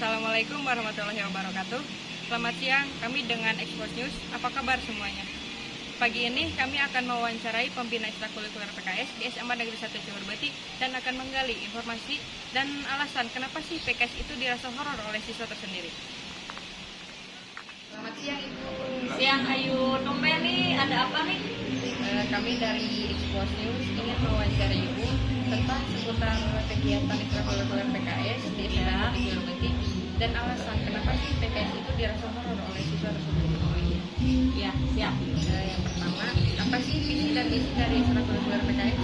Assalamualaikum warahmatullahi wabarakatuh. Selamat siang, kami dengan Expos News. Apa kabar semuanya? Pagi ini kami akan mewawancarai pembina ekstrakurikuler PKS di SMA Negeri 1 Ciurbati dan akan menggali informasi dan alasan kenapa sih PKS itu dirasa horor oleh siswa tersendiri. Selamat siang Ibu. Siang Ayu, tumben nih, ada apa nih? Kami dari Expos News ingin mewawancarai Ibu tentang seputar kegiatan ekstrakurikuler PKS di SMA Negeri Ciurbati dan alasan kenapa sih PKS itu dirasa horor oleh siswa tersebut. Ya, siap. Yang pertama, apa sih visi dan misi dari ekstrakurikuler PKS?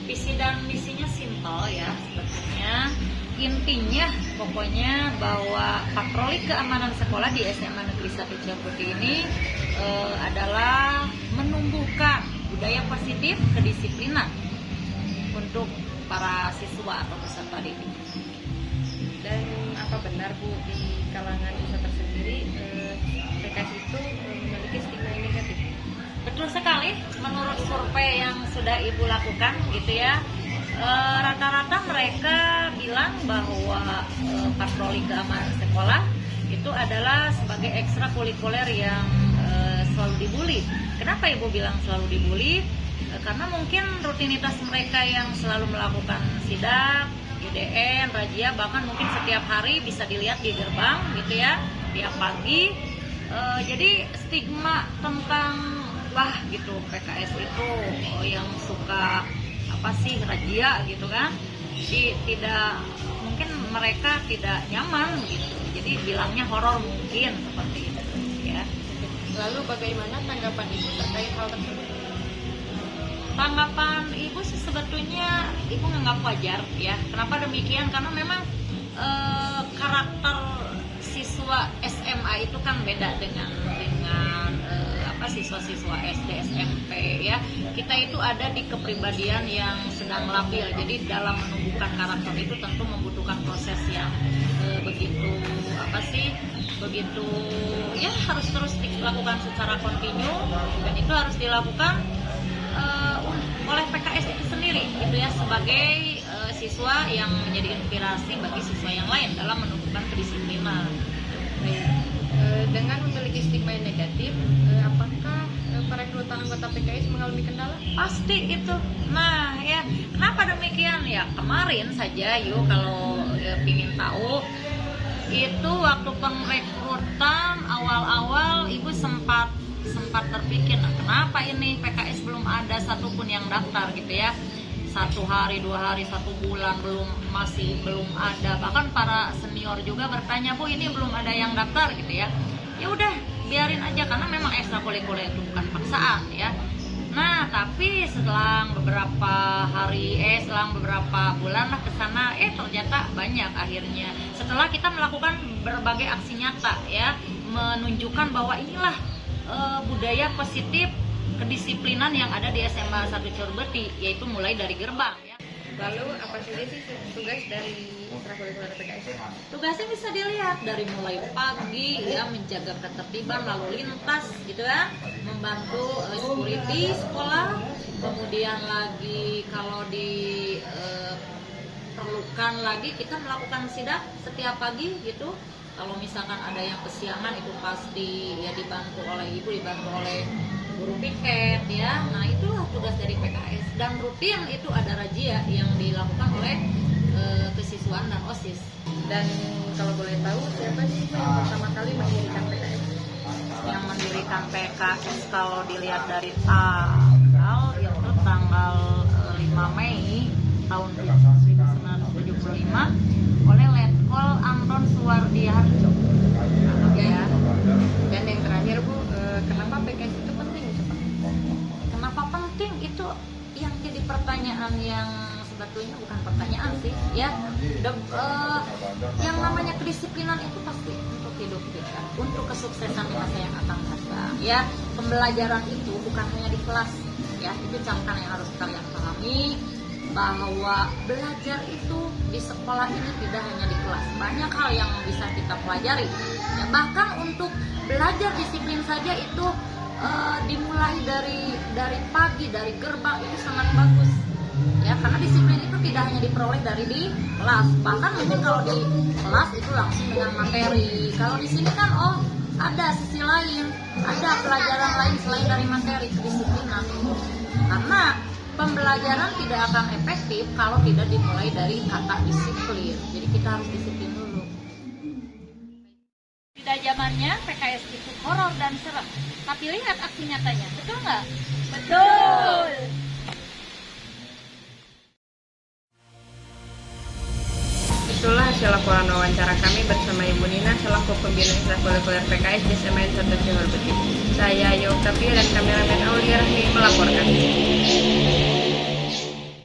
Visi dan misinya simpel ya sebetulnya. Intinya pokoknya bahwa patroli keamanan sekolah di SMA Negeri 1 Ciurbati ini adalah menumbuhkan budaya positif kedisiplinan untuk para siswa atau peserta didik. Dan apa benar Bu, di kalangan siswa tersendiri PKS itu memiliki stigma yang negatif? Betul sekali, menurut survei yang sudah Ibu lakukan gitu ya, rata-rata mereka bilang bahwa patroli keamanan sekolah itu adalah sebagai ekstrakurikuler yang selalu dibully. Kenapa Ibu bilang selalu dibully? Karena mungkin rutinitas mereka yang selalu melakukan sidak, UDN, razia, bahkan mungkin setiap hari bisa dilihat di gerbang gitu ya, tiap pagi. Jadi stigma tentang wah gitu PKS itu yang suka apa sih razia gitu kan, jadi tidak, mungkin mereka tidak nyaman gitu, jadi bilangnya horor mungkin seperti itu ya. Lalu bagaimana tanggapan Ibu terkait hal tersebut? Tanggapan Ibu sih sebetulnya Ibu nganggap wajar ya. Kenapa demikian? Karena memang karakter siswa SMA itu kan beda dengan siswa-siswa SD, SMP ya. Kita itu ada di kepribadian yang sedang labil. Jadi dalam menumbuhkan karakter itu tentu membutuhkan proses yang begitu ya, harus terus dilakukan secara kontinu, dan itu harus dilakukan oleh PKS itu sendiri gitu ya, sebagai siswa yang menjadi inspirasi bagi siswa yang lain dalam menumbuhkan kedisiplinan. Dengan memiliki stigma yang negatif, apakah perekrutan anggota PKS mengalami kendala? Pasti itu. Nah ya, kenapa demikian ya? Kemarin saja yuk kalau ingin tahu, itu waktu pengrekrutan awal-awal Ibu sempat terpikir, nah, kenapa ini PKS belum ada satupun yang daftar gitu ya. 1 hari, 2 hari, 1 bulan masih belum ada. Bahkan para senior juga bertanya, Bu ini belum ada yang daftar gitu ya. Ya udah biarin aja, karena memang ekstrakurikuler itu bukan paksaan ya. Nah tapi setelah beberapa bulan lah kesana, ternyata banyak akhirnya. Setelah kita melakukan berbagai aksi nyata ya, menunjukkan bahwa inilah budaya positif kedisiplinan yang ada di SMA 1 Ciurbati, yaitu mulai dari gerbang ya. Lalu apa saja sih tugas dari ekstrakurikuler PKS? Tugasnya bisa dilihat dari mulai pagi ya, menjaga ketertiban lalu lintas gitu ya, membantu security sekolah, kemudian lagi kalau diperlukan lagi kita melakukan sidak setiap pagi gitu. Kalau misalkan ada yang kesiangan itu pasti ya dibantu oleh Ibu, dibantu oleh guru piket ya. Nah itulah tugas dari PKS, dan rutin itu ada razia yang dilakukan oleh kesiswaan dan OSIS. Dan kalau boleh tahu, siapa sih yang pertama kali mendirikan PKS? Yang mendirikan PKS kalau dilihat dari tanggal itu tanggal 5 Mei tahun 1975 oleh Letkol Amron Suwardiharjo ya. Dan yang terakhir Bu, kenapa PKS itu penting? Kenapa penting itu yang jadi pertanyaan yang sebetulnya bukan pertanyaan sih ya. Yang namanya kedisiplinan itu pasti untuk hidup kita, untuk kesuksesan di masa yang akan datang ya. Pembelajaran itu bukan hanya di kelas ya, itu catatan yang harus kalian pahami, bahwa belajar itu di sekolah ini tidak hanya di kelas, banyak hal yang bisa kita pelajari ya. Bahkan untuk belajar disiplin saja itu dimulai dari pagi, dari gerbang, itu sangat bagus Ya, karena disiplin itu tidak hanya diperoleh dari di kelas, bahkan mungkin kalau di kelas itu langsung dengan materi. Kalau di sini kan ada sisi lain, ada pelajaran lain selain dari materi, kedisiplinan. Karena pembelajaran tidak akan efektif kalau tidak dimulai dari kata disiplin. Jadi kita harus disiplin dulu. Pada zamannya PKS itu horor dan serem, tapi lihat aksi nyatanya, betul nggak? Betul. Itulah hasil laporan wawancara kami bersama Ibu Nina selaku pembina ekstrakurikuler PKS di SMN 1 Johor Betty. Saya Ayu Oktavia dan kameramen Aulia Rahmi melaporkan.